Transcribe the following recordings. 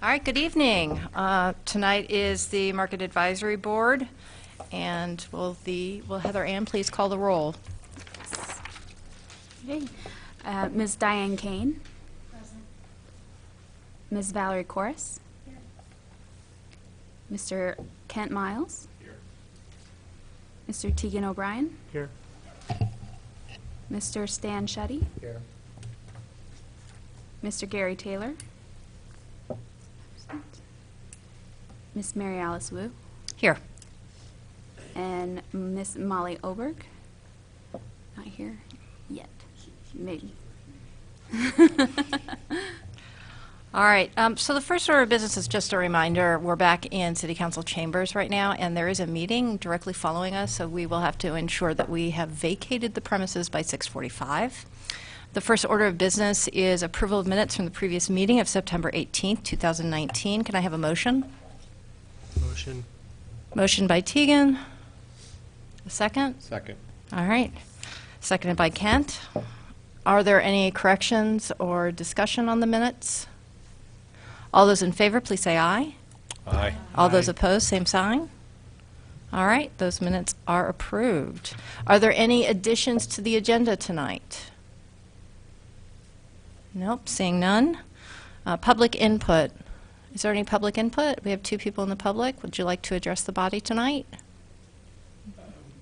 All right, good evening. Tonight is the Market Advisory Board, and will Heather Ann please call the roll? Okay. Ms. Diane Kane. Present. Ms. Valerie Corris. Here. Mr. Kent Miles. Here. Mr. Tegan O'Brien. Here. Mr. Stan Shetty. Here. Mr. Gary Taylor. Miss Mary Alice Wu. Here. And Miss Molly Oberg. Not here yet. Maybe. All right, so the first order of business is just a reminder, we're back in City Council chambers right now, and there is a meeting directly following us, so we will have to ensure that we have vacated the premises by 6:45. The first order of business is approval of minutes from the previous meeting of September 18th, 2019. Can I have a motion? Motion. Motion by Tegan. A second? Second. All right. Seconded by Kent. Are there any corrections or discussion on the minutes? All those in favor, please say aye. Aye. All those opposed, same sign. All right, those minutes are approved. Are there any additions to the agenda tonight? Nope, seeing none. Public input. Is there any public input? We have two people in the public. Would you like to address the body tonight?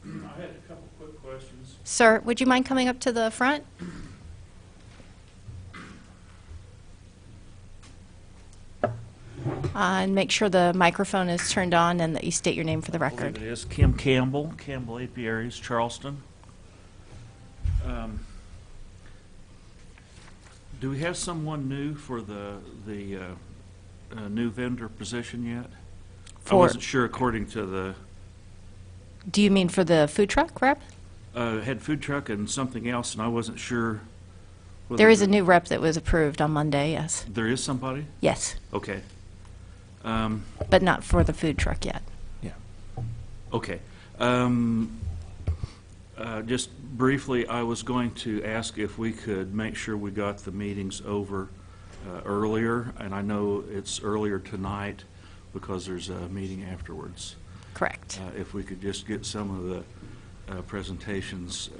I had a couple quick questions. Sir, would you mind coming up to the front? And make sure the microphone is turned on and that you state your name for the I believe record. it is Kim Campbell, Campbell Apiaries, Charleston. Do we have someone new for the new vendor position yet? I For- wasn't sure according to the Do you mean for the food truck rep? head food truck and something else, and I wasn't sure. whether There is a the- new rep that was approved on Monday, yes. There is somebody? Yes, Okay. but not for the food truck yet. Yeah. Okay. Just briefly, I was going to ask if we could make sure we got the meetings over earlier, and I know it's earlier tonight because there's a meeting afterwards. Correct. If we could just get some of the presentations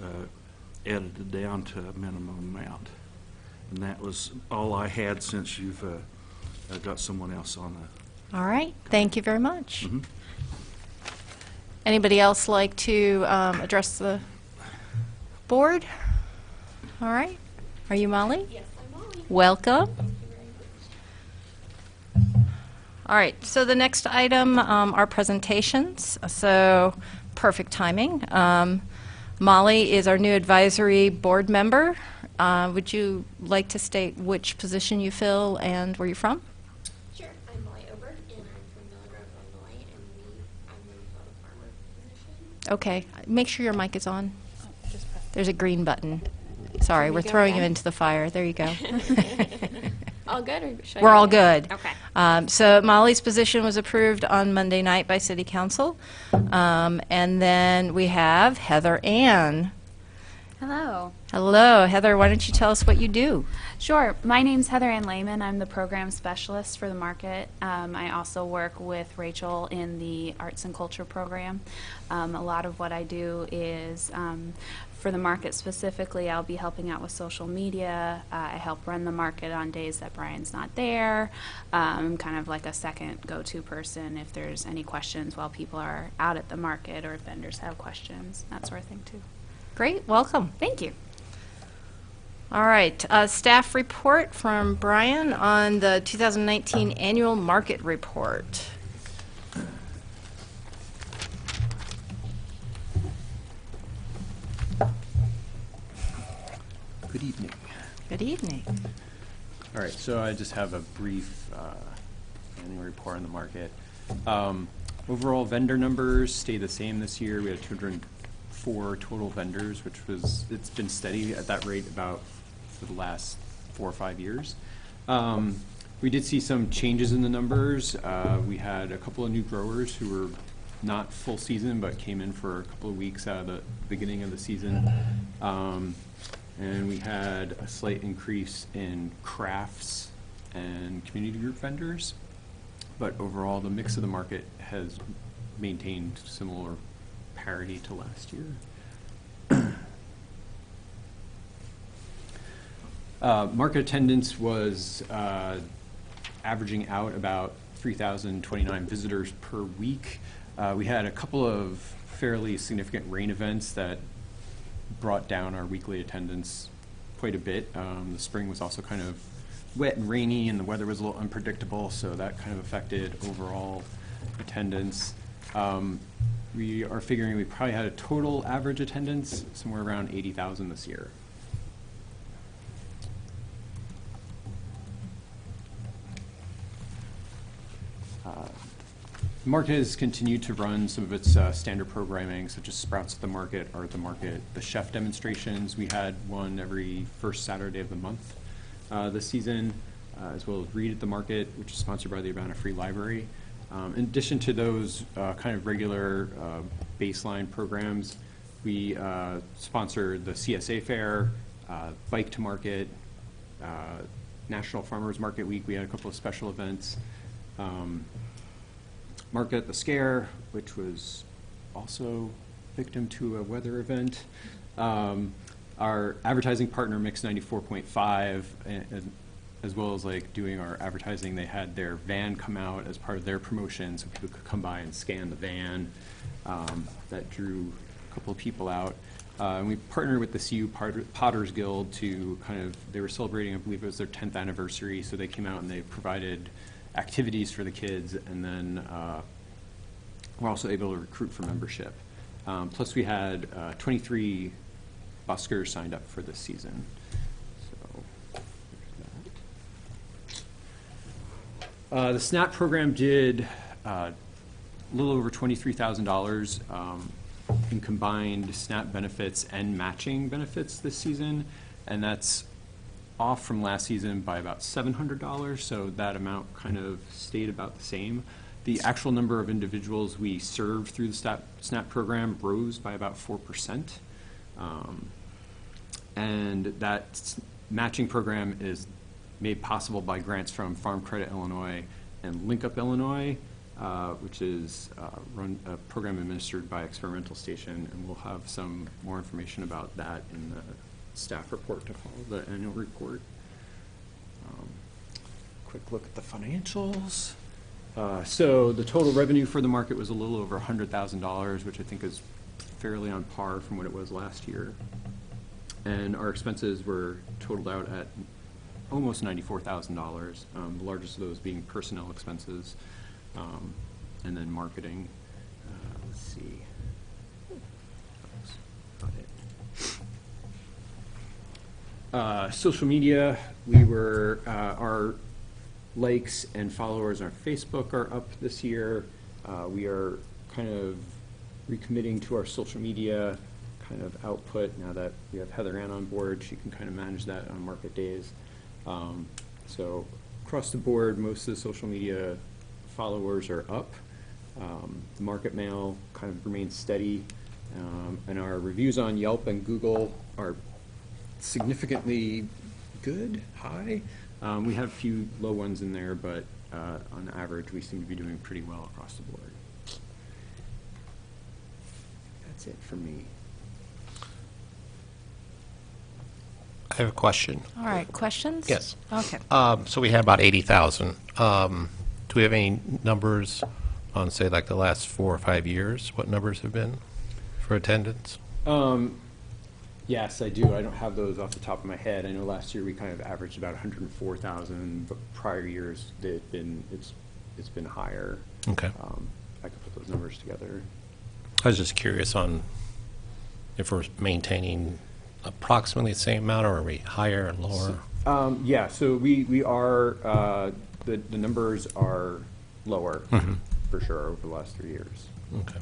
edited down to a minimum amount. And that was all I had since you've got someone else on the... All right, thank you very much. Mhm. Anybody else like to address the board? All right. Are you Molly? Yes, I'm Molly. Welcome. Thank you very much. All right, so the next item are presentations. So perfect timing. Molly is our new advisory board member. Would you like to state which position you fill and where you're from? Sure, I'm Molly Oberg, and I'm from Villa Grove, Illinois, and I'm in the farmer position. Okay, make sure your mic is on. There's a green button. Sorry, we're throwing you into the fire. There you go. All good, or should I We're go all ahead? good. Okay. So Molly's position was approved on Monday night by City Council. And then we have Heather Ann. Hello. Hello, Heather, why don't you tell us what you do? Sure. My name's Heather Ann Lehman. I'm the program specialist for the market. I also work with Rachel in the arts and culture program. A lot of what I do is for the market specifically, I'll be helping out with social media. I help run the market on days that Brian's not there. I'm kind of like a second go-to person if there's any questions while people are out at the market or if vendors have questions, that sort of thing too. Great, welcome. Thank you. All right, staff report from Brian on the 2019 annual market report. Good evening. Good evening. All right, so I just have a brief annual report on the market. Overall vendor numbers stay the same this year. We had 204 total vendors, it's been steady at that rate about for the last 4 or 5 years. We did see some changes in the numbers. We had a couple of new growers who were not full season, but came in for a couple of weeks out of the beginning of the season. And we had a slight increase in crafts and community group vendors. but overall, the mix of the market has maintained similar parity to last year. Market attendance was averaging out about 3,029 visitors per week. We had a couple of fairly significant rain events that brought down our weekly attendance quite a bit. The spring was also kind of wet and rainy, and the weather was a little unpredictable, so that kind of affected overall attendance. We are figuring we probably had a total average attendance somewhere around 80,000 this year. The market has continued to run some of its standard programming, such as Sprouts at the Market, Art at the Market, the chef demonstrations. We had one every first Saturday of the month this season, as well as Read at the Market, which is sponsored by the Urbana Free Library. In addition to those kind of regular baseline programs, we sponsor the CSA Fair, Bike to Market, National Farmers Market Week. We had a couple of special events. Market at the Scare, which was also victim to a weather event. Our advertising partner, Mix 94.5, as well as like doing our advertising, they had their van come out as part of their promotion so people could come by and scan the van. That drew a couple of people out. And we partnered with the CU Potters Guild to they were celebrating, I believe it was their 10th anniversary, so they came out and they provided activities for the kids, and then we're also able to recruit for membership. Plus we had 23 buskers signed up for this season. So there's that. The SNAP program did a little over $23,000 in combined SNAP benefits and matching benefits this season, and that's off from last season by about $700, so that amount kind of stayed about the same. The actual number of individuals we served through the SNAP program rose by about 4%. And that matching program is made possible by grants from Farm Credit Illinois and Link Up Illinois, which is a program administered by Experimental Station, and we'll have some more information about that in the staff report to follow the annual report. Quick look at the financials. So the total revenue for the market was a little over $100,000, which I think is fairly on par from what it was last year. And our expenses were totaled out at almost $94,000, the largest of those being personnel expenses, and then marketing. Let's see. That's about it. Social media, our likes and followers on Facebook are up this year. We are kind of recommitting to our social media kind of output now that we have Heather Ann on board. She can kind of manage that on market days. So across the board, most of the social media followers are up. The market mail kind of remains steady. And our reviews on Yelp and Google are significantly good, high. We have a few low ones in there, but on average, we seem to be doing pretty well across the board. That's it for me. I have a question. All right, questions? Yes. Okay. So we had about 80,000. Do we have any numbers on, say, like the last 4 or 5 years? What numbers have been for attendance? Yes, I do. I don't have those off the top of my head. I know last year we kind of averaged about 104,000, but prior years it's been higher. Okay. I could put those numbers together. I was just curious on if we're maintaining approximately the same amount, or are we higher and lower? Yeah, so we are, the numbers are lower for sure over the last 3 years. Okay.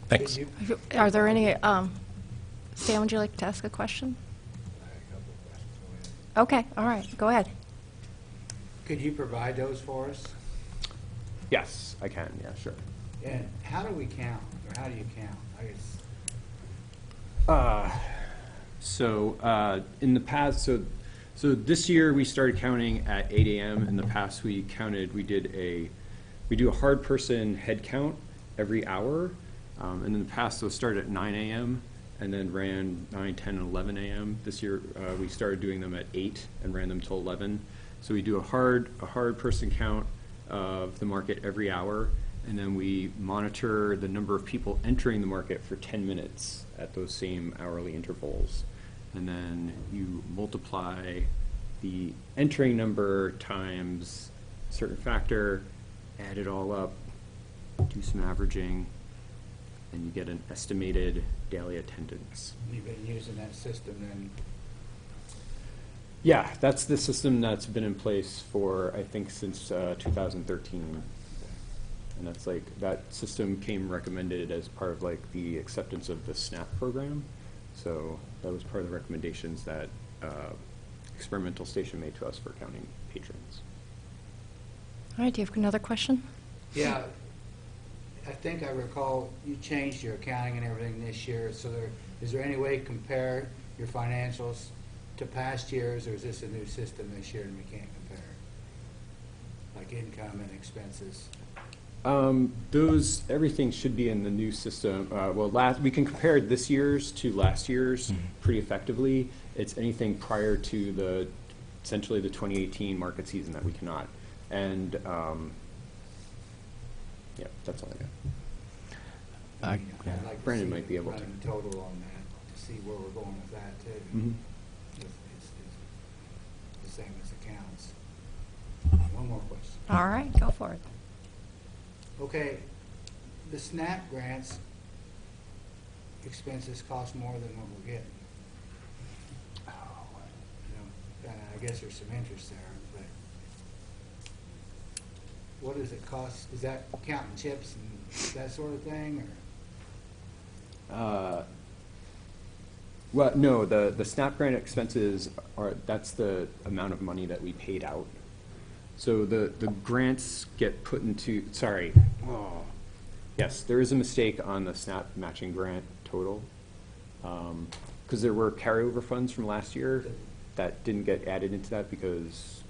Thanks. Are there any, Stan, would you like to ask a question? Okay, all right, go ahead. Could you provide those for us? Yes, I can, yeah, sure. And how do we count, or how do you count? I guess. So in the past, so So this year, we started counting at 8 a.m. In the past, we do a hard person head count every hour. And in the past, those started at 9 a.m. and then ran 9, 10, and 11 a.m. This year, we started doing them at 8 and ran them till 11. So we do a hard person count of the market every hour, and then we monitor the number of people entering the market for 10 minutes at those same hourly intervals. And then you multiply the entering number times a certain factor, add it all up, do some averaging, and you get an estimated daily attendance. You've been using that system then? Yeah, that's the system that's been in place for, I think, since 2013. And that's like, that system came recommended as part of like the acceptance of the SNAP program. So that was part of the recommendations that Experimental Station made to us for counting patrons. All right, do you have another question? Yeah, I think I recall you changed your accounting and everything this year, so is there any way to compare your financials to past years, or is this a new system this year and we can't compare? Like income and expenses? Everything should be in the new system. We can compare this year's to last year's pretty effectively. It's anything prior to essentially the 2018 market season that we cannot. And, yeah, that's all I got. I'd like to Brandon see might be able to. running total on that, to see where we're going with that too. Mhm. It's the same as accounts. One more question. All right, go for it. Okay, the SNAP grants expenses cost more than what we're getting. You know, I guess there's some interest there, but what does it cost? Is that counting chips and that sort of thing, or? Well, no, the SNAP grant expenses that's the amount of money that we paid out. So the grants get put into, yes, there is a mistake on the SNAP matching grant total. Because there were carryover funds from last year that didn't get added into that because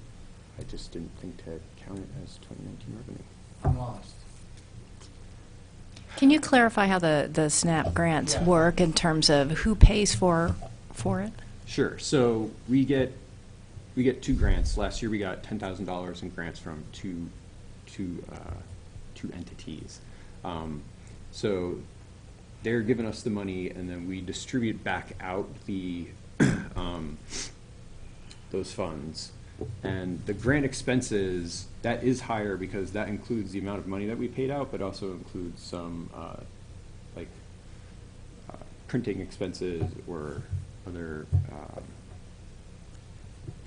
I just didn't think to count it as 2019 revenue. I'm lost. Can you clarify how the SNAP grants work in terms of who pays for it? Sure. So we get two grants. Last year we got $10,000 in grants from two entities. So they're giving us the money, and then we distribute back out the those funds. And the grant expenses, that is higher because that includes the amount of money that we paid out, but also includes some printing expenses or other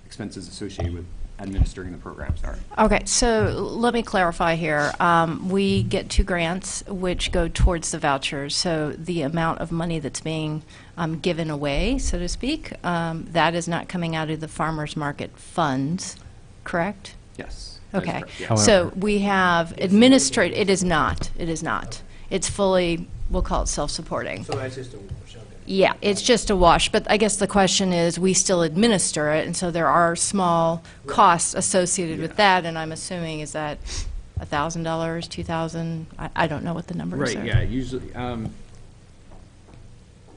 expenses associated with administering the program. Sorry. Okay, so let me clarify here. We get 2 grants which go towards the vouchers. So the amount of money that's being given away, so to speak, that is not coming out of the farmers market funds, correct? Yes. that is Okay. correct, yeah. So we have administrative, it is not. It is not. It's fully, we'll call it self-supporting. So that's just a wash, okay. Yeah, it's just a wash, but I guess the question is, we still administer it, and so there are small costs associated with that, and I'm assuming, is that $1,000, $2,000? I don't know what the numbers are. Right, yeah, usually,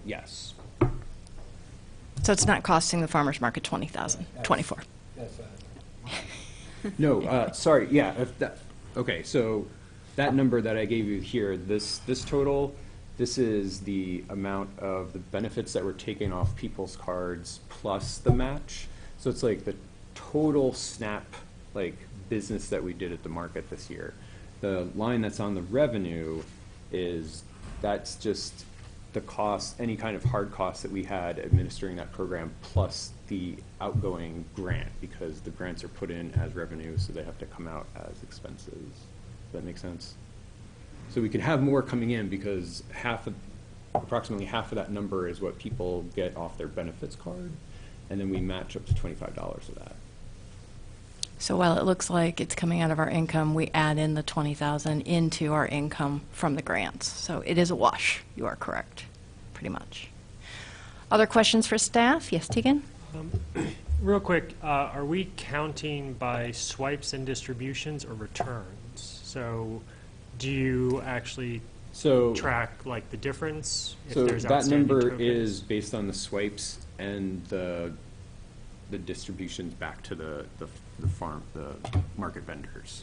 yes. So it's not costing the farmer's market $20,000, $24,000. That's No, sorry, yeah, okay, so that number that I gave you here, this total, this is the amount of the benefits that were taken off people's cards plus the match. So it's like the total SNAP, business that we did at the market this year. The line that's on the revenue that's just the cost, any kind of hard costs that we had administering that program, plus the outgoing grant, because the grants are put in as revenue, so they have to come out as expenses. Does that make sense? So we can have more coming in because approximately half of that number is what people get off their benefits card, and then we match up to $25 of that. So while it looks like it's coming out of our income, we add in the $20,000 into our income from the grants. So it is a wash. You are correct, pretty much. Other questions for staff? Yes, Tegan? Real quick, are we counting by swipes and distributions or returns? So do you actually So, track like the difference? If so there's that outstanding number tokens? is based on the swipes and the distributions back to the farm, the market vendors.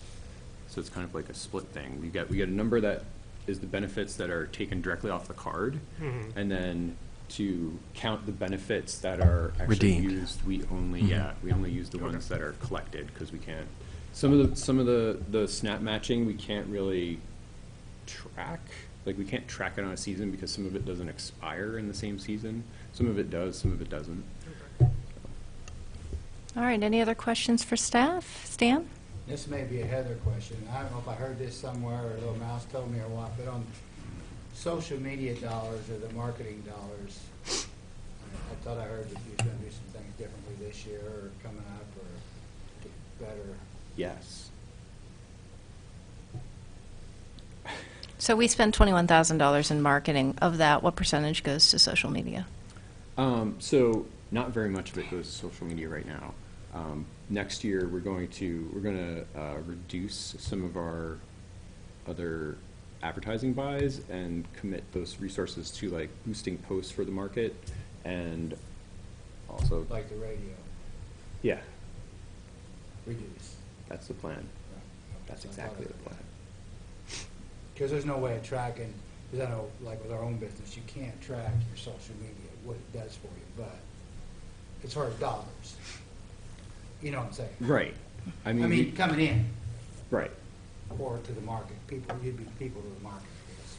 So it's kind of like a split thing. We get a number that is the benefits that are taken directly off the card, Mhm. and then to count the benefits that are actually Redeemed. used, we only we only use the ones that are collected, because we can't. Some of the snap matching we can't really track. Like, we can't track it on a season because some of it doesn't expire in the same season. Some of it does, some of it doesn't. All right, any other questions for staff? Stan? This may be a Heather question. I don't know if I heard this somewhere or a little mouse told me or what, but on social media dollars or the marketing dollars, I thought I heard that you're going to do some things differently this year or coming up or better. Yes. So we spend $21,000 in marketing. Of that, what percentage goes to social media? So not very much of it goes to social media right now. Next year, we're going to reduce some of our other advertising buys and commit those resources to like boosting posts for the market, and also Like the radio, yeah, reduce. that's the plan. That's exactly the plan. Because there's no way of tracking, because I know, like with our own business, you can't track your social media, what it does for you, but as far as dollars, you know what I'm saying? Right. I I mean, mean, coming in right. or to the market, you'd be people to the market, I guess.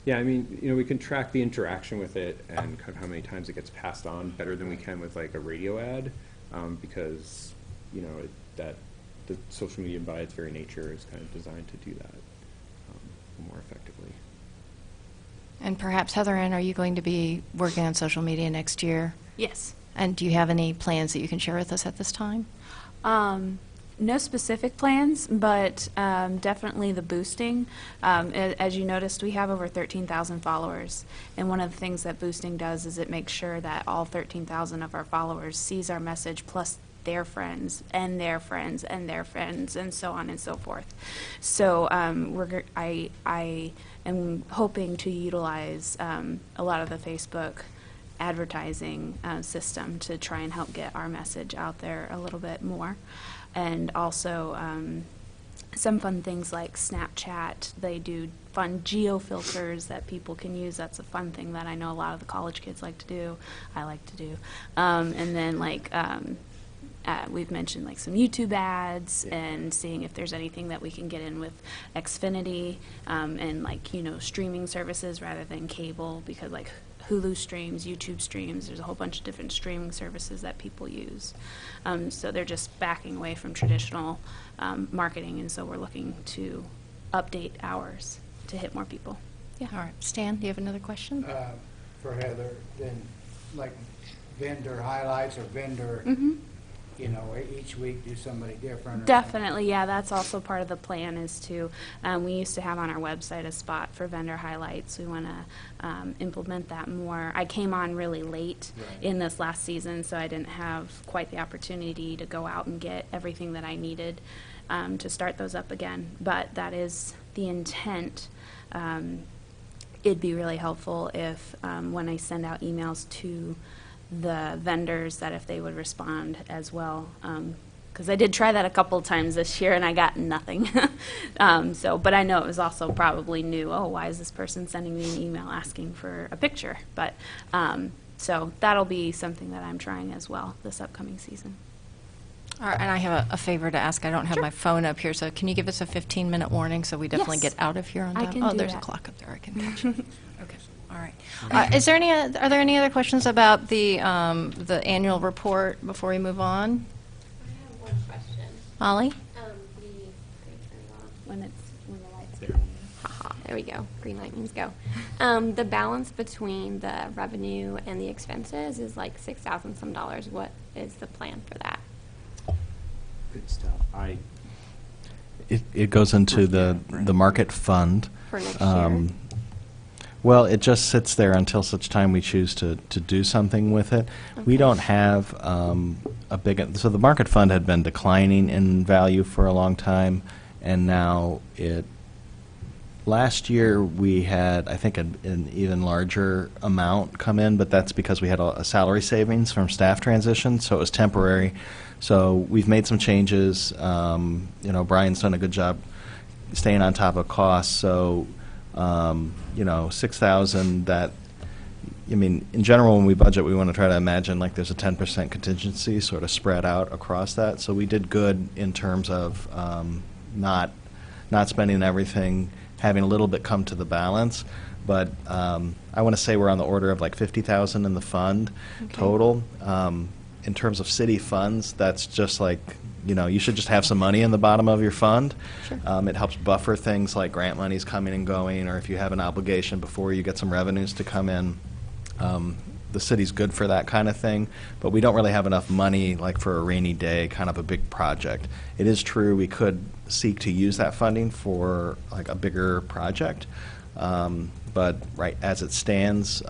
Yeah, I mean, we can track the interaction with it and kind of how many times it gets passed on better than we can with like a radio ad, because, that the social media by its very nature is kind of designed to do that more effectively. And perhaps, Heather Ann, are you going to be working on social media next year? Yes. And do you have any plans that you can share with us at this time? No specific plans, but definitely the boosting. As you noticed, we have over 13,000 followers, and one of the things that boosting does is it makes sure that all 13,000 of our followers sees our message, plus their friends and their friends and their friends, and so on and so forth. So I am hoping to utilize a lot of the Facebook advertising system to try and help get our message out there a little bit more. And also some fun things like Snapchat. They do fun geo filters that people can use. That's a fun thing that I know a lot of the college kids like to do. I like to do. And then we've mentioned like some YouTube ads and seeing if there's anything that we can get in with Xfinity and streaming services rather than cable, because like Hulu streams, YouTube streams, there's a whole bunch of different streaming services that people use. So they're just backing away from traditional marketing, and so we're looking to update ours to hit more people. Yeah. All right. Stan, do you have another question? For Heather, then like vendor highlights or vendor, each week do somebody different? Or Definitely, yeah, that's also part of the plan is to, we used to have on our website a spot for vendor highlights. We want to implement that more. I came on really late in this last season, so I didn't have quite the opportunity to go out and get everything that I needed to start those up again. But that is the intent. It'd be really helpful if when I send out emails to the vendors, that if they would respond as well, because I did try that a couple times this year and I got nothing. But I know it was also probably new. Oh, why is this person sending me an email asking for a picture? But so that'll be something that I'm trying as well this upcoming season. All right, and I have a favor to ask. I don't have my phone up here, so can you give us a 15-minute warning so we definitely Yes. get out of here on time? I can Oh, do there's that. a clock up there. I can catch it. Okay. All right. Are there any other questions about the annual report before we move on? I have one question. Molly? When the lights There. Haha, there we go. Green light means go. The balance between the revenue and the expenses is like $6,000 some dollars. What is the plan for that? Good stuff. It goes into the market fund. For next year? Well, it just sits there until such time we choose to do something with it. We Okay. don't have a big, so the market fund had been declining in value for a long time, and now last year we had, I think, an even larger amount come in, but that's because we had a salary savings from staff transition, so it was temporary. So we've made some changes. Brian's done a good job staying on top of costs, so 6,000, in general, when we budget, we want to try to imagine like there's a 10% contingency sort of spread out across that. So we did good in terms of not spending everything, having a little bit come to the balance. But I want to say we're on the order of like 50,000 in the fund total. In terms of city funds, that's just like, you should just have some money in the bottom of your fund. Sure. It helps buffer things like grant monies coming and going, or if you have an obligation before you get some revenues to come in. The city's good for that kind of thing, but we don't really have enough money like for a rainy day, kind of a big project. It is true we could seek to use that funding for like a bigger project, but right as it stands,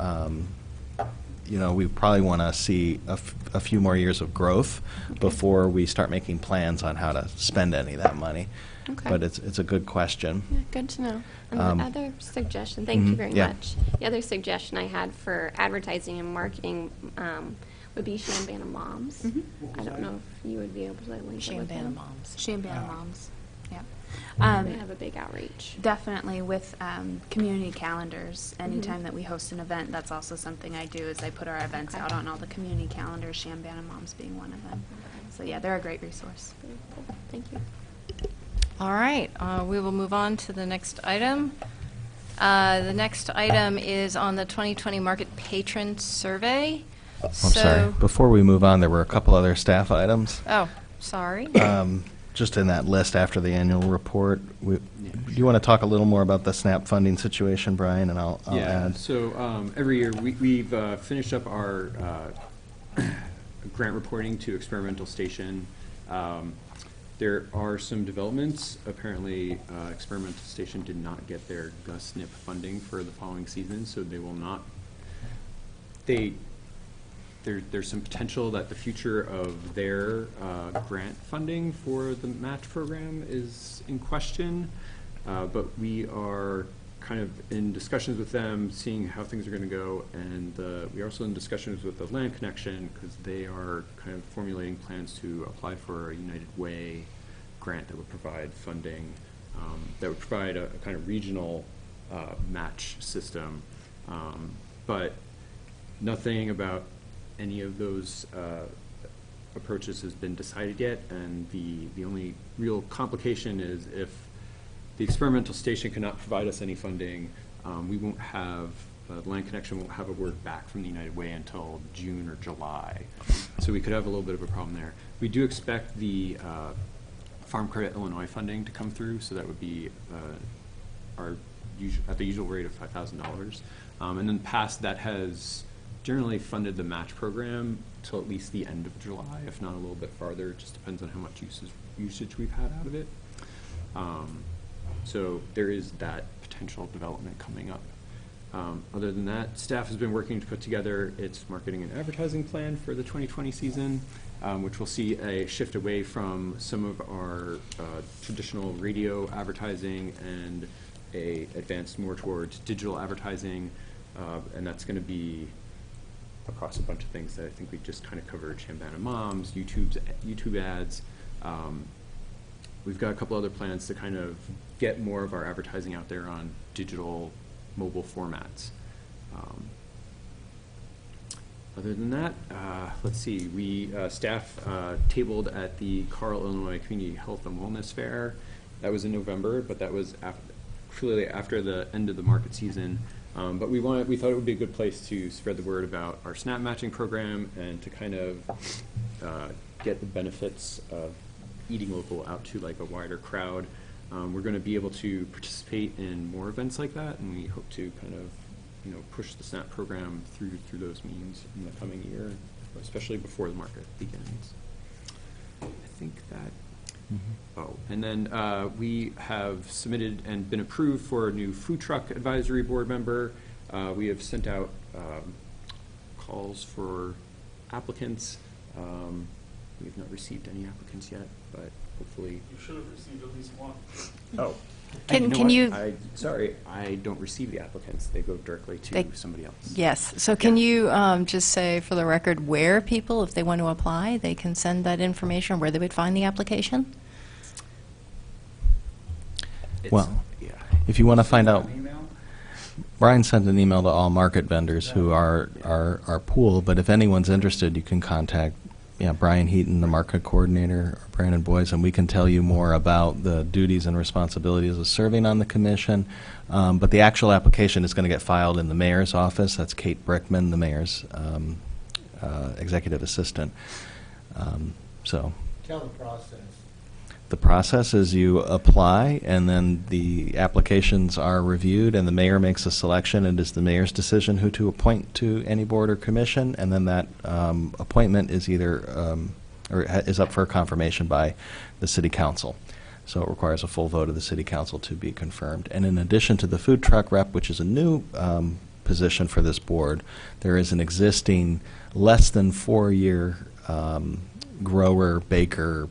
we probably want to see a few more years of growth before we start making plans on how to spend any of that money. Okay. But it's a good question. Yeah, good to know. And the other suggestion, thank you very yeah. much. The other suggestion I had for advertising and marketing would be Shambana Moms. I don't know if you would be able to link it with Shambana them. Moms. Shambana Moms. Yeah. They have a big outreach. Definitely with community calendars. Anytime that we host an event, that's also something I do is I put our events Okay. out on all the community calendars, Shambana Moms being one of them. So yeah, they're a great resource. Very cool. Thank you. All right, we will move on to the next item. The next item is on the 2020 Market Patron Survey. I'm sorry. Before we move on, there were a couple other staff items. Oh, sorry. Just in that list after the annual report. Do you want to talk a little more about the SNAP funding situation, Brian, and I'll add? So every year, we've finished up our grant reporting to Experimental Station. There are some developments. Apparently, Experimental Station did not get their GUSNIP funding for the following season, so they will not. There's some potential that the future of their grant funding for the match program is in question, but we are kind of in discussions with them, seeing how things are going to go, and we're also in discussions with the Land Connection because they are kind of formulating plans to apply for a United Way grant that would provide funding, that would provide a kind of regional match system, but nothing about any of those approaches has been decided yet, and the only real complication is if the Experimental Station cannot provide us any funding, we won't have, the Land Connection won't have a word back from the United Way until June or July. So we could have a little bit of a problem there. We do expect the Farm Credit Illinois funding to come through, so that would be at the usual rate of $5,000. And in the past, that has generally funded the match program till at least the end of July, if not a little bit farther. It just depends on how much usage we've had out of it. So there is that potential development coming up. Other than that, staff has been working to put together its marketing and advertising plan for the 2020 season, which will see a shift away from some of our traditional radio advertising and advance more towards digital advertising, and that's going to be across a bunch of things that I think we just kind of covered: Shambana Moms, YouTube ads. We've got a couple other plans to kind of get more of our advertising out there on digital mobile formats. Other than that, let's see, we staff tabled at the Carl, Illinois Community Health and Wellness Fair. That was in November, but that was clearly after the end of the market season. But we thought it would be a good place to spread the word about our SNAP matching program and to kind of get the benefits of eating local out to like a wider crowd. We're going to be able to participate in more events like that, and we hope to kind of push the SNAP program through those means in the coming year, especially before the market begins. I think that. Oh, and then we have submitted and been approved for a new food truck advisory board member. We have sent out calls for applicants. We have not received any applicants yet, but hopefully. You should have received at least one. Oh. Can you- Sorry, I don't receive the applicants. They go directly to They- somebody else. Yes, so can you just say for the record where people, if they want to apply, they can send that information, where they would find the application? Well, Yeah. if you want to find out, Email? Brian sent an email to all market vendors who are our pool, but if anyone's interested, you can contact Brian Heaton, the market coordinator, or Brandon Boyes, and we can tell you more about the duties and responsibilities of serving on the commission. But the actual application is going to get filed in the mayor's office. That's Kate Brickman, the mayor's executive assistant. So Tell the process. the process is you apply, and then the applications are reviewed, and the mayor makes a selection. It is the mayor's decision who to appoint to any board or commission, and then that appointment is either is up for confirmation by the city council. So it requires a full vote of the city council to be confirmed. And in addition to the food truck rep, which is a new position for this board, there is an existing less than 4-year grower, baker,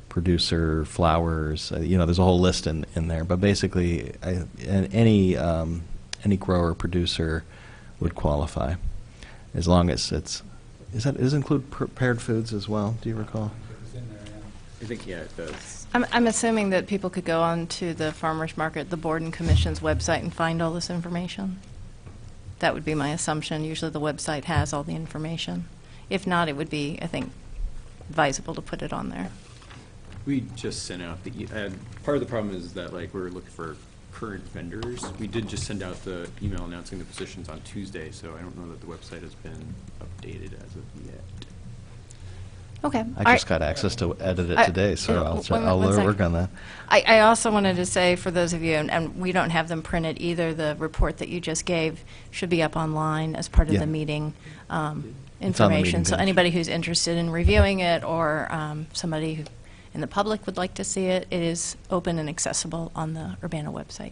producer, flowers, there's a whole list in there. But basically, any grower, producer would qualify, as long as does it include prepared foods as well? Do you recall? It was in there, yeah. I think, yeah, it does. I'm assuming that people could go on to the farmer's market, the board and commission's website and find all this information. That would be my assumption. Usually the website has all the information. If not, it would be, I think, advisable to put it on there. We just sent out part of the problem is that we're looking for current vendors. We did just send out the email announcing the positions on Tuesday, so I don't know that the website has been updated as of yet. Okay. I just got access to edit it today, so I'll one second. work on that. I also wanted to say, for those of you, and we don't have them printed either, the report that you just gave should be up online as part of Yeah. the meeting It's on the information. meeting So page. anybody who's interested in reviewing it, or somebody who in the public would like to see it, it is open and accessible on the Urbana website.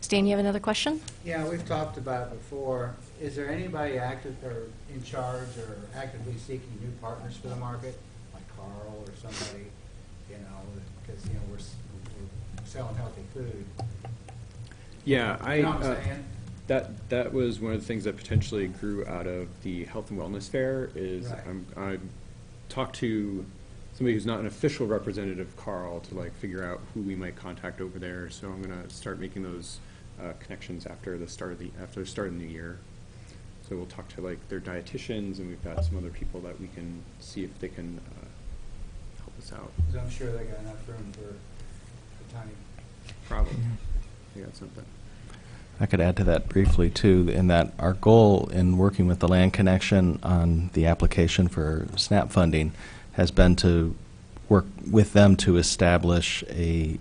Stan, you have another question? Yeah, we've talked about it before. Is there anybody active or in charge or actively seeking new partners for the market, like Carl or somebody, because, we're selling healthy food. Yeah, You know what I'm saying? That was one of the things that potentially grew out of the health and wellness fair. Is Right. I talked to somebody who's not an official representative of Carl to figure out who we might contact over there. So I'm going to start making those connections after the start of the new year. So we'll talk to their dietitians, and we've got some other people that we can see if they can help us out. 'Cause I'm sure they got enough room for a tiny. Probably, they got something. I could add to that briefly, too, in that our goal in working with the Land Connection on the application for SNAP funding has been to work with them to establish a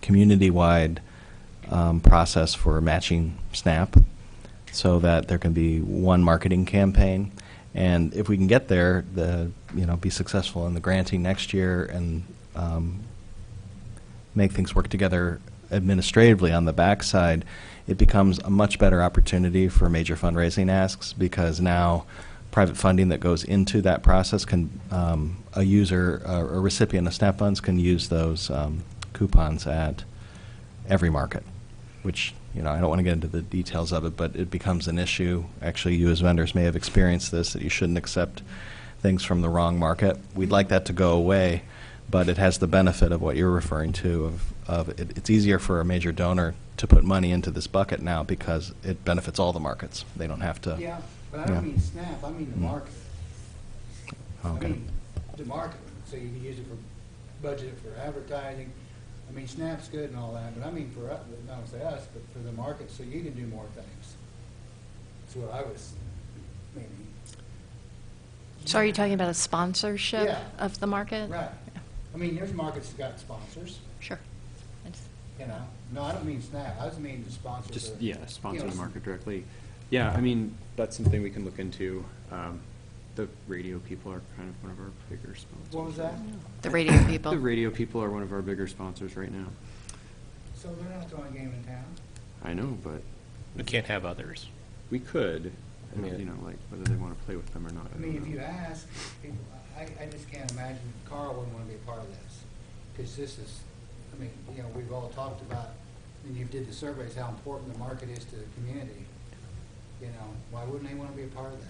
community-wide process for matching SNAP, so that there can be one marketing campaign. And if we can get there, be successful in the granting next year and make things work together administratively on the backside, it becomes a much better opportunity for major fundraising asks, because now private funding that goes into that process can, a recipient of SNAP funds can use those coupons at every market, which, I don't want to get into the details of it, but it becomes an issue. Actually, you as vendors may have experienced this, that you shouldn't accept things from the wrong market. We'd like that to go away, but it has the benefit of what you're referring to, it's easier for a major donor to put money into this bucket now because it benefits all the markets. They don't have to. Yeah, but I don't mean SNAP, I mean the market. Okay. I mean, the market, so you can use it for, budget it for advertising. I mean, SNAP's good and all that, but I mean for us, not to say us, but for the market, so you can do more things. That's what I was meaning. So are you talking about a sponsorship Yeah. of the market? Right. I mean, there's markets that got sponsors, Sure. I just- No, I don't mean SNAP, I just mean the sponsors. Just, are, sponsor you the know, market directly. Yeah, I mean, that's something we can look into. The radio people are kind of one of our bigger sponsors. What was that? The radio people. The radio people are one of our bigger sponsors right now. So they're not the only game in town? I know, but We can't have others. We could, I mean- you know, like whether they want to play with them or not. I mean, if you ask people, I just can't imagine Carl wouldn't want to be a part of this. Because this is, I mean, you know, we've all talked about, and you did the surveys, how important the market is to the community. You know, why wouldn't they want to be a part of that?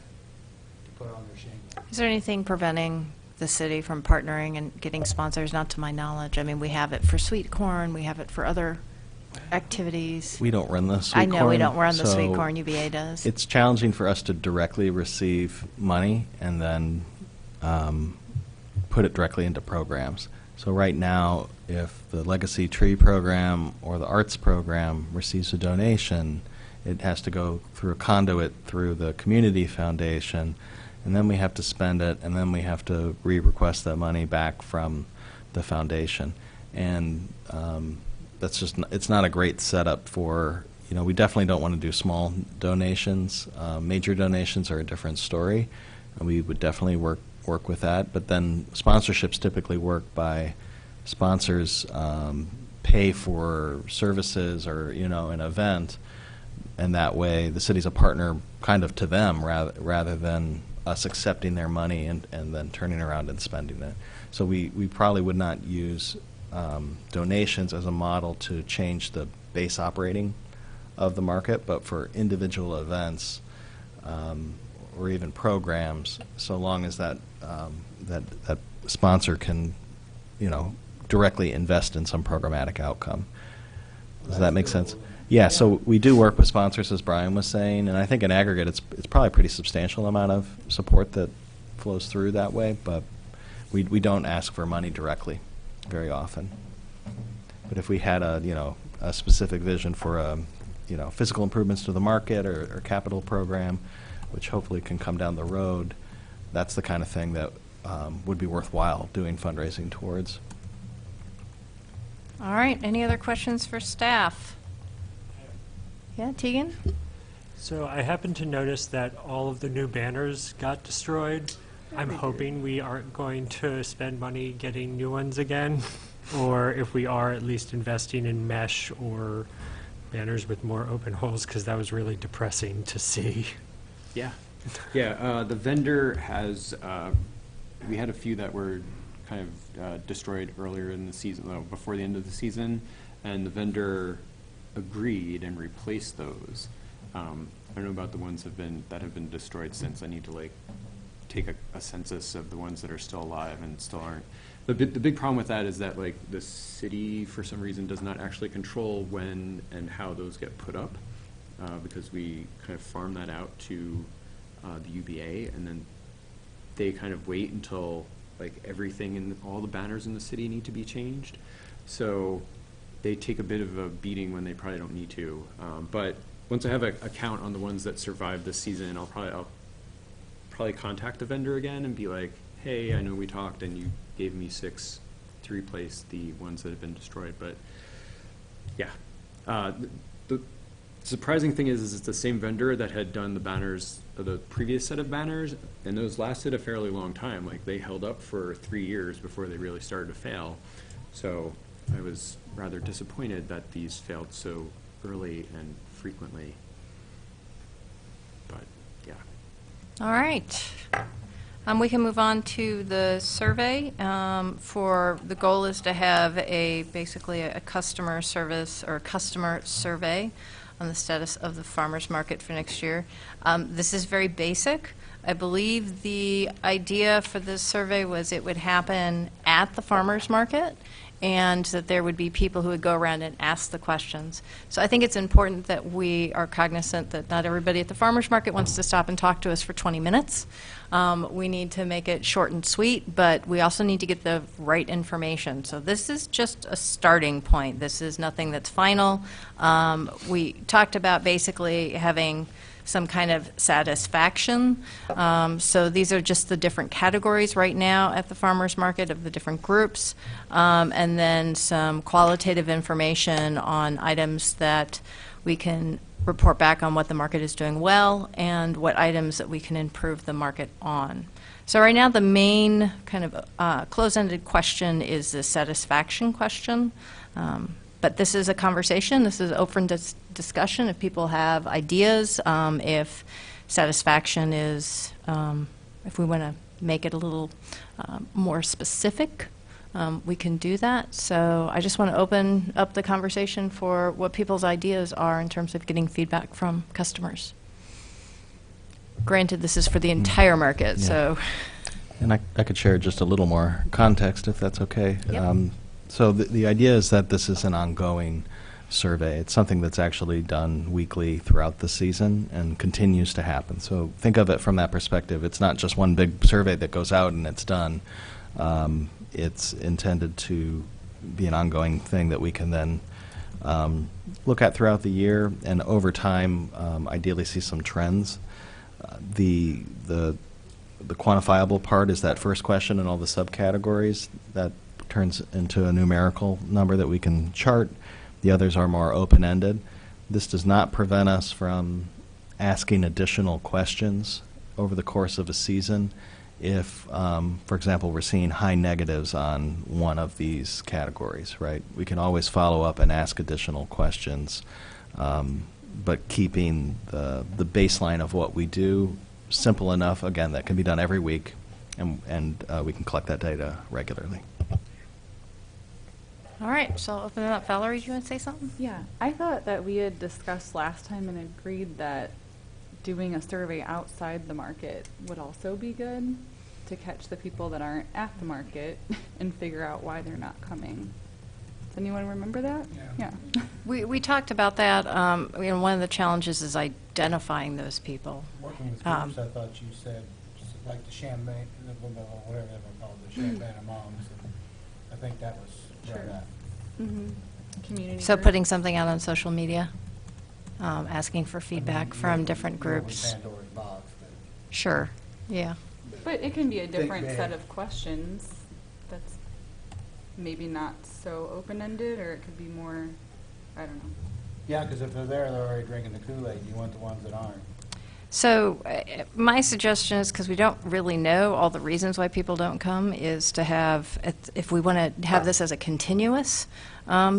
To put on their shingle? Is there anything preventing the city from partnering and getting sponsors? Not to my knowledge. I mean, we have it for sweet corn, we have it for other activities. We don't run the sweet I corn. know we don't run the sweet so corn, UVA does. It's challenging for us to directly receive money and then put it directly into programs. So right now, if the Legacy Tree Program or the Arts Program receives a donation, it has to go through a conduit through the Community Foundation, and then we have to spend it, and then we have to re-request that money back from the foundation. And that's just, it's not a great setup for, you know, we definitely don't want to do small donations. Major donations are a different story, and we would definitely work with that. But then sponsorships typically work by sponsors pay for services or, you know, an event, and that way the city's a partner kind of to them rather than us accepting their money and then turning around and spending it. So we probably would not use donations as a model to change the base operating of the market, but for individual events or even programs, so long as that that sponsor can, you know, directly invest in some programmatic outcome. Does that make sense? Yeah, so we do work with sponsors, as Brian was saying, and I think in aggregate it's probably a pretty substantial amount of support that flows through that way, but we don't ask for money directly very often. But if we had a, you know, a specific vision for you know, physical improvements to the market or capital program, which hopefully can come down the road, that's the kind of thing that would be worthwhile doing fundraising towards. All right, any other questions for staff? Yeah, Tegan? So I happened to notice that all of the new banners got destroyed. I'm hoping we aren't going to spend money getting new ones again, or if we are, at least investing in mesh or banners with more open holes, because that was really depressing to see. Yeah, yeah. The vendor has. We had a few that were kind of destroyed earlier in the season, before the end of the season, and the vendor agreed and replaced those. I don't know about the ones that have been destroyed since. I need to like take a census of the ones that are still alive and still aren't. The big problem with that is that like the city for some reason does not actually control when and how those get put up, because we kind of farm that out to the UBA, and then they kind of wait until like everything and all the banners in the city need to be changed. So they take a bit of a beating when they probably don't need to. But once I have a count on the ones that survived this season, I'll probably contact the vendor again and be like, hey, I know we talked and you gave me 6 to replace the ones that have been destroyed. But yeah, the surprising thing is it's the same vendor that had done the banners, the previous set of banners, and those lasted a fairly long time. Like they held up for 3 years before they really started to fail. So I was rather disappointed that these failed so early and frequently. But yeah. All right. We can move on to the survey. The goal is to have basically a customer service or customer survey on the status of the farmers market for next year. This is very basic. I believe the idea for this survey was it would happen at the farmers market, and that there would be people who would go around and ask the questions. So I think it's important that we are cognizant that not everybody at the farmers market wants to stop and talk to us for 20 minutes. We need to make it short and sweet, but we also need to get the right information. So this is just a starting point. This is nothing that's final. We talked about basically having some kind of satisfaction. So these are just the different categories right now at the farmers market of the different groups, and then some qualitative information on items that we can report back on what the market is doing well and what items that we can improve the market on. So right now the main kind of close-ended question is the satisfaction question. But this is a conversation, this is open discussion. If people have ideas, if satisfaction is, if we want to make it a little more specific, we can do that. So I just want to open up the conversation for what people's ideas are in terms of getting feedback from customers. Granted, this is for the entire market, Yeah. so. And I could share just a little more context, if that's okay. Yep. So the idea is that this is an ongoing survey. It's something that's actually done weekly throughout the season and continues to happen. So think of it from that perspective. It's not just one big survey that goes out and it's done. It's intended to be an ongoing thing that we can then look at throughout the year and over time ideally see some trends. The quantifiable part is that first question and all the subcategories. That turns into a numerical number that we can chart. The others are more open-ended. This does not prevent us from asking additional questions over the course of a season if, for example, we're seeing high negatives on one of these categories, right? We can always follow up and ask additional questions, but keeping the baseline of what we do simple enough, again, that can be done every week, and we can collect that data regularly. All right, so I'll open it up. Valerie, do you want to say something? Yeah, I thought that we had discussed last time and agreed that doing a survey outside the market would also be good to catch the people that aren't at the market and figure out why they're not coming. Does anyone remember that? Yeah. We talked about that. One of the challenges is identifying those people. Working with Um, groups, I thought you said, like the Champagne, whatever they were called, the Champagne Moms. I think that was right up. Community So group. putting something out on social media, asking for feedback from different groups. Pandora's box, but Sure, yeah. But it can be a Think different set big. of questions that's maybe not so open-ended, or it could be more, I don't know. yeah, because if they're there, they're already drinking the Kool-Aid. You want the ones that aren't. So my suggestion is, because we don't really know all the reasons why people don't come, is to have, if we want to have this as a continuous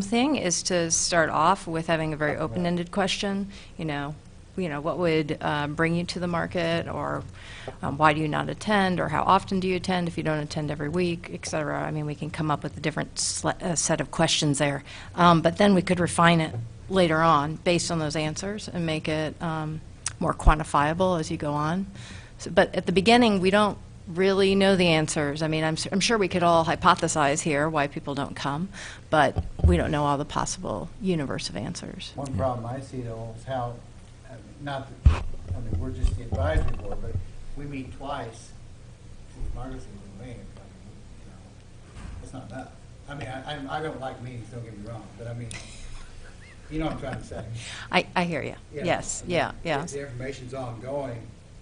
thing, is to start off with having a very open-ended question. What would bring you to the market, or why do you not attend, or how often do you attend if you don't attend every week, et cetera. I mean, we can come up with a different set of questions there. But then we could refine it later on based on those answers and make it more quantifiable as you go on. But at the beginning, we don't really know the answers. I mean, I'm sure we could all hypothesize here why people don't come, but we don't know all the possible universe of answers. One problem I see though is how, we're just the advisory board, but we meet twice. Margaret's in Wayne, it's not enough. I mean, I don't like meetings, don't get me wrong, but I mean, you know what I'm trying to say. I hear you. Yeah. Yes, I mean, yeah, yeah. If the information's ongoing,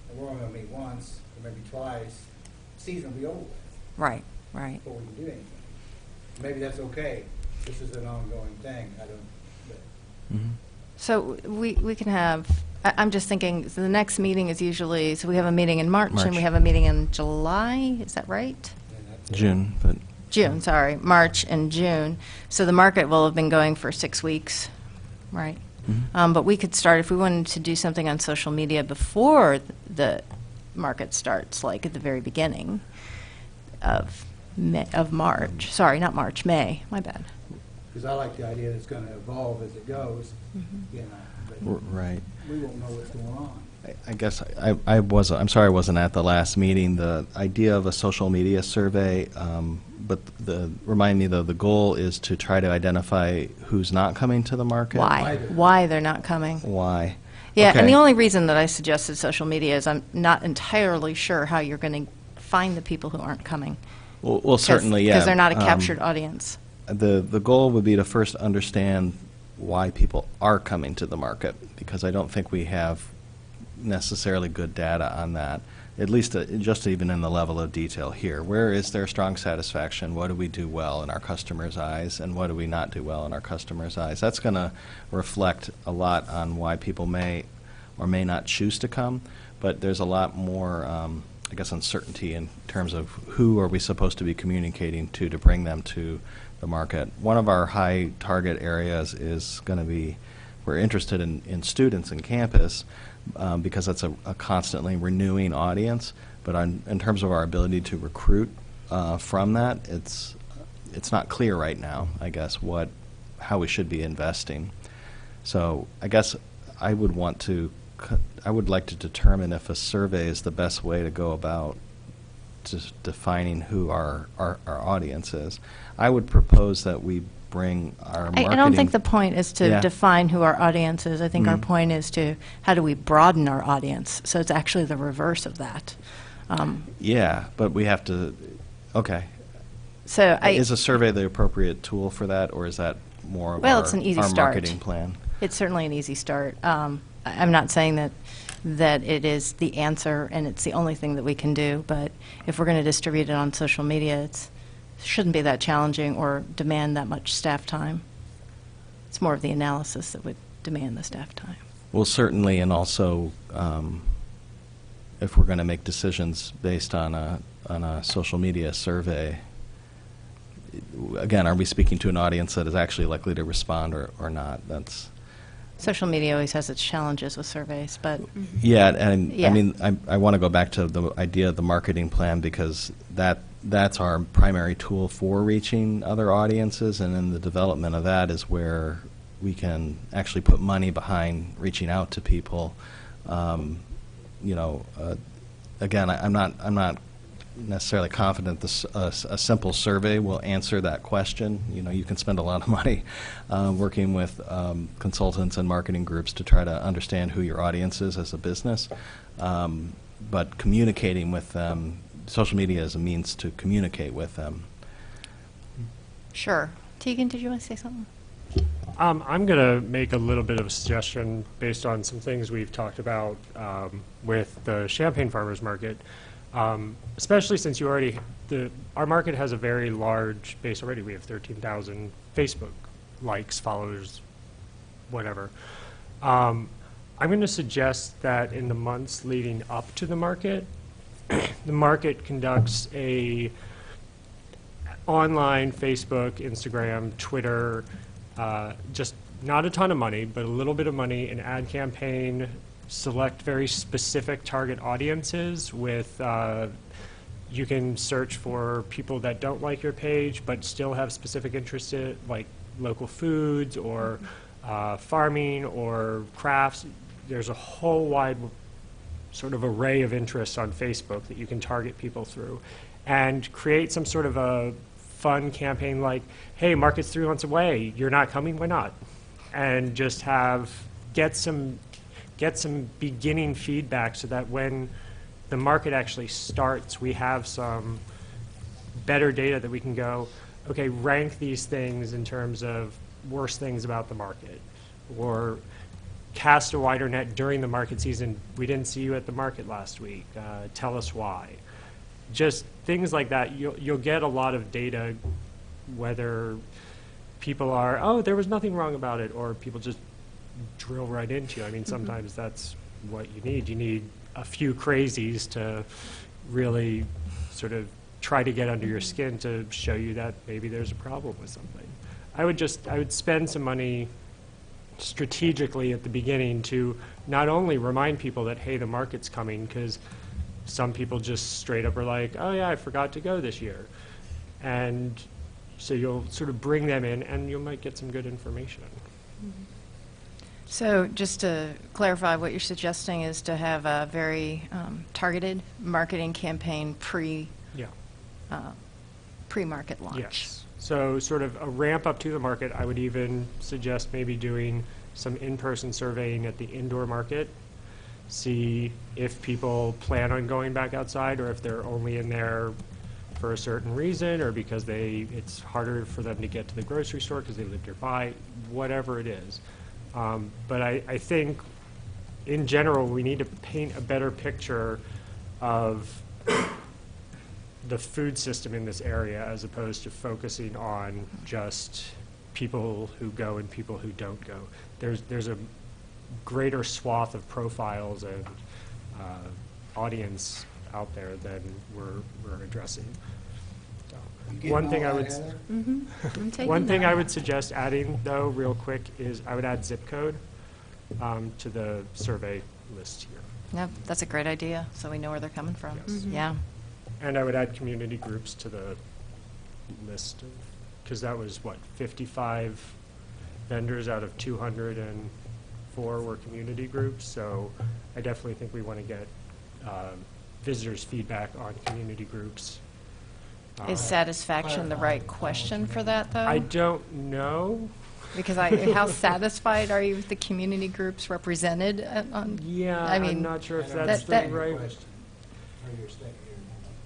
and we're only gonna meet once, or maybe twice, season will be over with Right, right. before we can do anything. Maybe that's okay. This is an ongoing thing. I don't, but. So we can have, I'm just thinking, so the next meeting is usually, so we have a meeting in March, and March. we have a meeting in July, is that right? then that's it. June, but June, sorry, March and June. So the market will have been going for 6 weeks, right? But we could start, if we wanted to do something on social media before the market starts, like at the very beginning of March, sorry, not March, May, my bad. Because I like the idea that it's going to evolve as it goes, but right. we won't know what's going on. I guess I'm sorry I wasn't at the last meeting. The idea of a social media survey, but remind me though, the goal is to try to identify who's not coming to the market. Why they're not coming. Why? Yeah, Okay. and the only reason that I suggested social media is I'm not entirely sure how you're going to find the people who aren't coming. Well, certainly, yeah. Because they're not a captured audience. The goal would be to first understand why people are coming to the market, because I don't think we have necessarily good data on that, at least just even in the level of detail here. Where is there strong satisfaction? What do we do well in our customers' eyes, and what do we not do well in our customers' eyes? That's going to reflect a lot on why people may or may not choose to come, but there's a lot more, I guess, uncertainty in terms of who are we supposed to be communicating to bring them to the market. One of our high target areas is going to be, we're interested in students in campus because that's a constantly renewing audience. But in terms of our ability to recruit from that, it's not clear right now, I guess, how we should be investing. So I guess I would like to determine if a survey is the best way to go about just defining who our audience is. I would propose that we bring our marketing. I don't think the point is to Yeah. define who our audience is. I think our Mhm. point is to how do we broaden our audience? So it's actually the reverse of that. Yeah, but we have to, okay. So Is a survey the appropriate tool for that, or is that more of Well, our, it's an easy our start. marketing plan? It's certainly an easy start. I'm not saying that it is the answer and it's the only thing that we can do, but if we're going to distribute it on social media, it shouldn't be that challenging or demand that much staff time. It's more of the analysis that would demand the staff time. Well, certainly, and also, if we're going to make decisions based on a social media survey, again, are we speaking to an audience that is actually likely to respond or not? That's Social media always has its challenges with surveys, but yeah, and Yeah. I mean, I want to go back to the idea of the marketing plan because that's our primary tool for reaching other audiences, and in the development of that is where we can actually put money behind reaching out to people. Again, I'm not necessarily confident a simple survey will answer that question. You can spend a lot of money working with consultants and marketing groups to try to understand who your audience is as a business. But communicating with them, social media is a means to communicate with them. sure. Tegan, did you want to say something? I'm going to make a little bit of a suggestion based on some things we've talked about with the Champaign Farmers Market, especially since our market has a very large base already. We have 13,000 Facebook likes, followers, whatever. I'm going to suggest that in the months leading up to the market conducts a online Facebook, Instagram, Twitter, just not a ton of money, but a little bit of money, an ad campaign, select very specific target audiences with, you can search for people that don't like your page but still have specific interests in, like local foods or farming or crafts. There's a whole wide sort of array of interests on Facebook that you can target people through and create some sort of a fun campaign like, hey, market's 3 months away, you're not coming, why not? And just get some beginning feedback so that when the market actually starts, we have some better data that we can go, okay, rank these things in terms of worst things about the market, or cast a wider net during the market season. We didn't see you at the market last week. Tell us why. Just things like that. You'll get a lot of data, whether people are, oh, there was nothing wrong about it, or people just drill right into you. I mean, sometimes that's what you need. You need a few crazies to really sort of try to get under your skin to show you that maybe there's a problem with something. I would spend some money strategically at the beginning to not only remind people that, hey, the market's coming, because some people just straight up are like, oh yeah, I forgot to go this year. And so you'll sort of bring them in and you might get some good information. So just to clarify, what you're suggesting is to have a very targeted marketing campaign Yeah. pre-market launch. Yes. So sort of a ramp up to the market. I would even suggest maybe doing some in-person surveying at the indoor market, see if people plan on going back outside or if they're only in there for a certain reason or because it's harder for them to get to the grocery store because they live nearby, whatever it is. But I think in general we need to paint a better picture of the food system in this area as opposed to focusing on just people who go and people who don't go. There's a greater swath of profiles and audience out there than we're addressing. So, Getting One thing all I that, would, Heather? I'm taking one thing that. I would suggest adding, though, real quick, is I would add zip code to the survey list here. No, that's a great idea, so we know where they're coming from. Yes. Yeah. And I would add community groups to the list, because that was, what, 55 vendors out of 204 were community groups, so I definitely think we want to get visitors' feedback on community groups. Is satisfaction the right question for that, though? I don't know. Because how satisfied are you with the community groups represented on? Yeah, I mean, I'm not sure if I don't that's the that- understand your right. question, or your statement.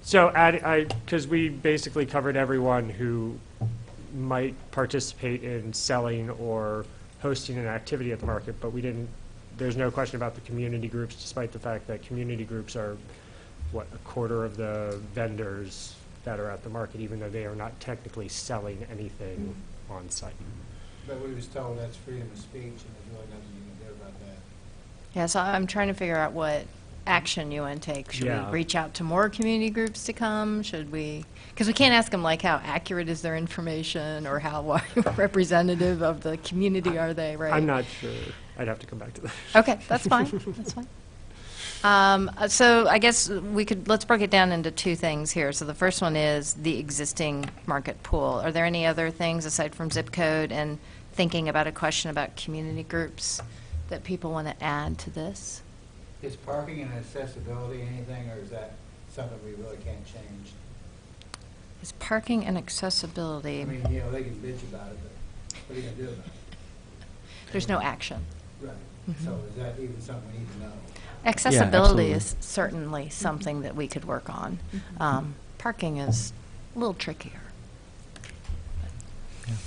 So because we basically covered everyone who might participate in selling or hosting an activity at the market, but we didn't, there's no question about the community groups, despite the fact that community groups are, what, a quarter of the vendors that are at the market, even though they are not technically selling anything on site. But we was told that's freedom of speech, and there's really nothing you can do about that. Yeah, so I'm trying to figure out what action you want to take. Should Yeah. we reach out to more community groups to come? Should we, because we can't ask them like how accurate is their information or how representative of the community are they, right? I'm not sure. I'd have to come back to that. Okay, that's fine, that's fine. So I guess let's break it down into two things here. So the first one is the existing market pool. Are there any other things aside from zip code and thinking about a question about community groups that people want to add to this? Is parking and accessibility anything, or is that something we really can't change? Is parking and accessibility, I mean, they can bitch about it, but what are you gonna do about it? there's no action. Right. So is that even something we need to know? Accessibility absolutely. is certainly something that we could work on. Parking is a little trickier.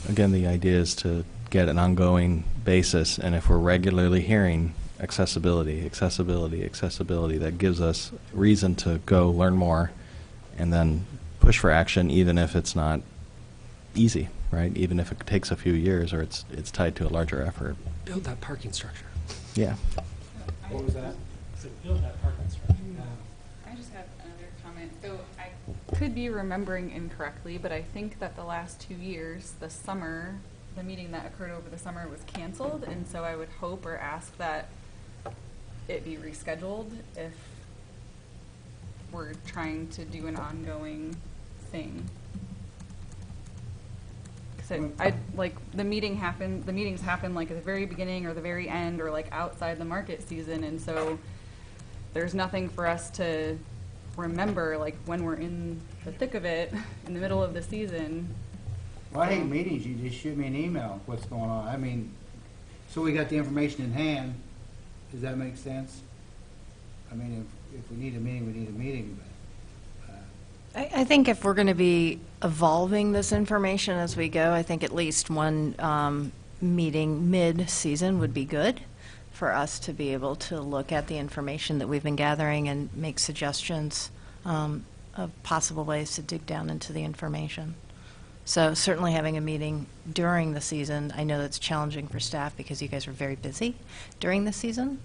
Again, the idea is to get an ongoing basis, and if we're regularly hearing accessibility, accessibility, accessibility, that gives us reason to go learn more and then push for action, even if it's not easy, right? Even if it takes a few years or it's tied to a larger effort. Build that parking structure. Yeah. What was that? Build that parking structure. I just have another comment. So I could be remembering incorrectly, but I think that the last 2 years, the meeting that occurred over the summer was canceled, and so I would hope or ask that it be rescheduled if we're trying to do an ongoing thing. So the meetings happen like at the very beginning or the very end or like outside the market season, and so there's nothing for us to remember like when we're in the thick of it, in the middle of the season. Well, I hate meetings, you just shoot me an email, what's going on. I mean, so we got the information in hand, does that make sense? I mean, if we need a meeting, we need a meeting, but, I think if we're going to be evolving this information as we go, I think at least one meeting mid-season would be good for us to be able to look at the information that we've been gathering and make suggestions of possible ways to dig down into the information. So certainly having a meeting during the season, I know that's challenging for staff because you guys are very busy during the season.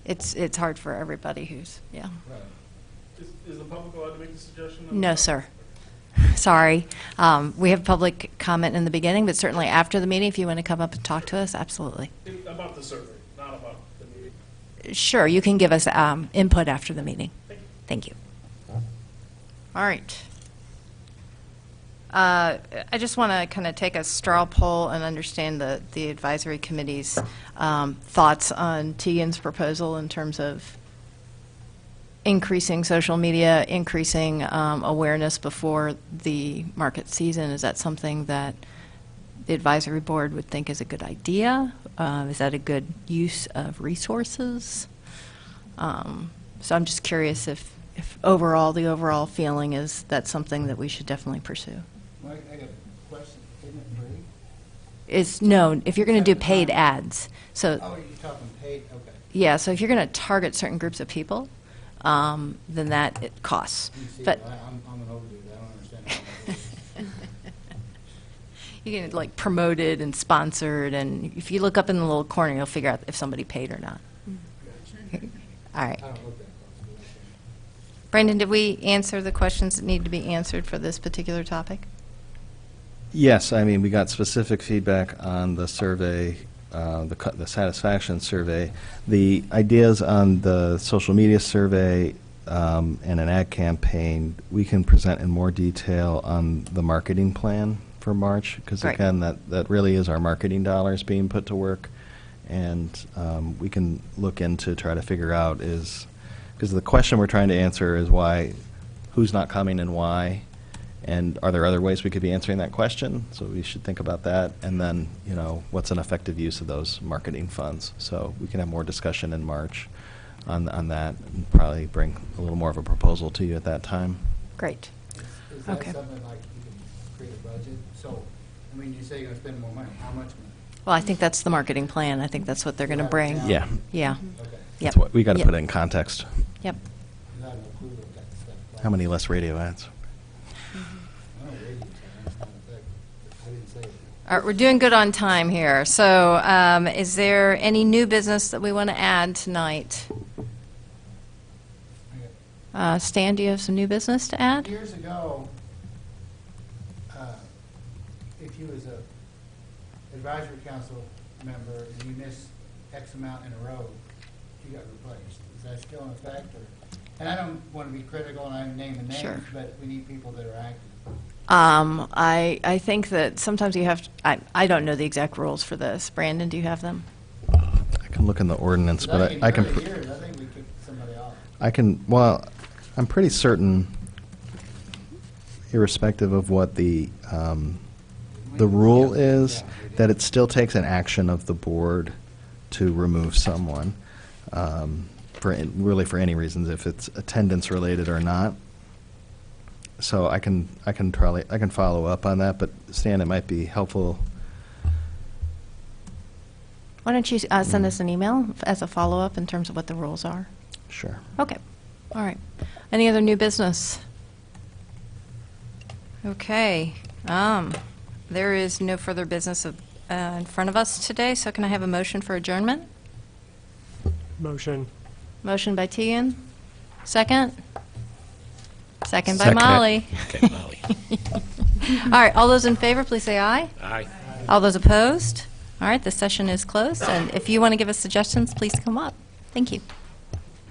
It's hard for everybody who's, yeah. right. Is the public allowed to make a suggestion? No, sir. Sorry. We have public comment in the beginning, but certainly after the meeting, if you want to come up and talk to us, absolutely. About the survey, not about the meeting. Sure, you can give us input after the meeting. Thank you. All right. I just want to kind of take a straw poll and understand the advisory committee's thoughts on Tegan's proposal in terms of increasing social media, increasing awareness before the market season. Is that something that the advisory board would think is a good idea? Is that a good use of resources? So I'm just curious if overall, the overall feeling is that's something that we should definitely pursue. Well, I got a question, isn't it free? No, if you're going to do paid ads, so, Oh, you're talking paid, okay. yeah, so if you're going to target certain groups of people, then that it costs. You see, But I'm an old dude, I don't understand how that works. you can like promote it and sponsored, and if you look up in the little corner, you'll figure out if somebody paid or not. All right. I don't look that close, but Brandon, did we answer the questions that need to be answered for this particular topic? Yes, I mean, we got specific feedback on the survey, the satisfaction survey. The ideas on the social media survey and an ad campaign, we can present in more detail on the marketing plan for March, because Right. again, that really is our marketing dollars being put to work. And we can look into, try to figure out is, because the question we're trying to answer is why, who's not coming and why, and are there other ways we could be answering that question? So we should think about that. And then, you know, what's an effective use of those marketing funds? So we can have more discussion in March on that, and probably bring a little more of a proposal to you at that time. Great. Is that Okay. something like you can create a budget? So, I mean, you say you're going to spend more money. How much money? Well, I think that's the marketing plan. I think that's what they're going to bring. Yeah. Yeah. Okay. Yep. That's what, we got to Yep. put it in context. Yep. I have no clue what that stuff. How many less radio ads? I don't know, radio, it's not effective. I didn't say it. All right, we're doing good on time here. So is there any new business that we want to add tonight? Stan, do you have some new business to add? Years ago, if you was a advisory council member and you missed X amount in a row, you got replaced. Is that still in effect? Or, and I don't want to be critical and I name the Sure. names, but we need people that are active. I think that sometimes you have, I don't know the exact rules for this. Brandon, do you have them? I can look in the ordinance, 'Cause but think I in can. early years, I think we kicked somebody off. I can, well, I'm pretty certain, irrespective of what the rule is, that it still takes an action of the board to remove someone, really for any reasons, if it's attendance related or not. So I can follow up on that, but Stan, it might be helpful. Why don't you send us an email as a follow-up in terms of what the rules are? Sure. Okay, all right. Any other new business? Okay, there is no further business in front of us today, so can I have a motion for adjournment? Motion. Motion by Tegan, second? Second by Second. Molly. Okay, Molly. All right, all those in favor, please say aye. Aye. All those opposed? All right, the session is closed, and if you want to give us suggestions, please come up. Thank you.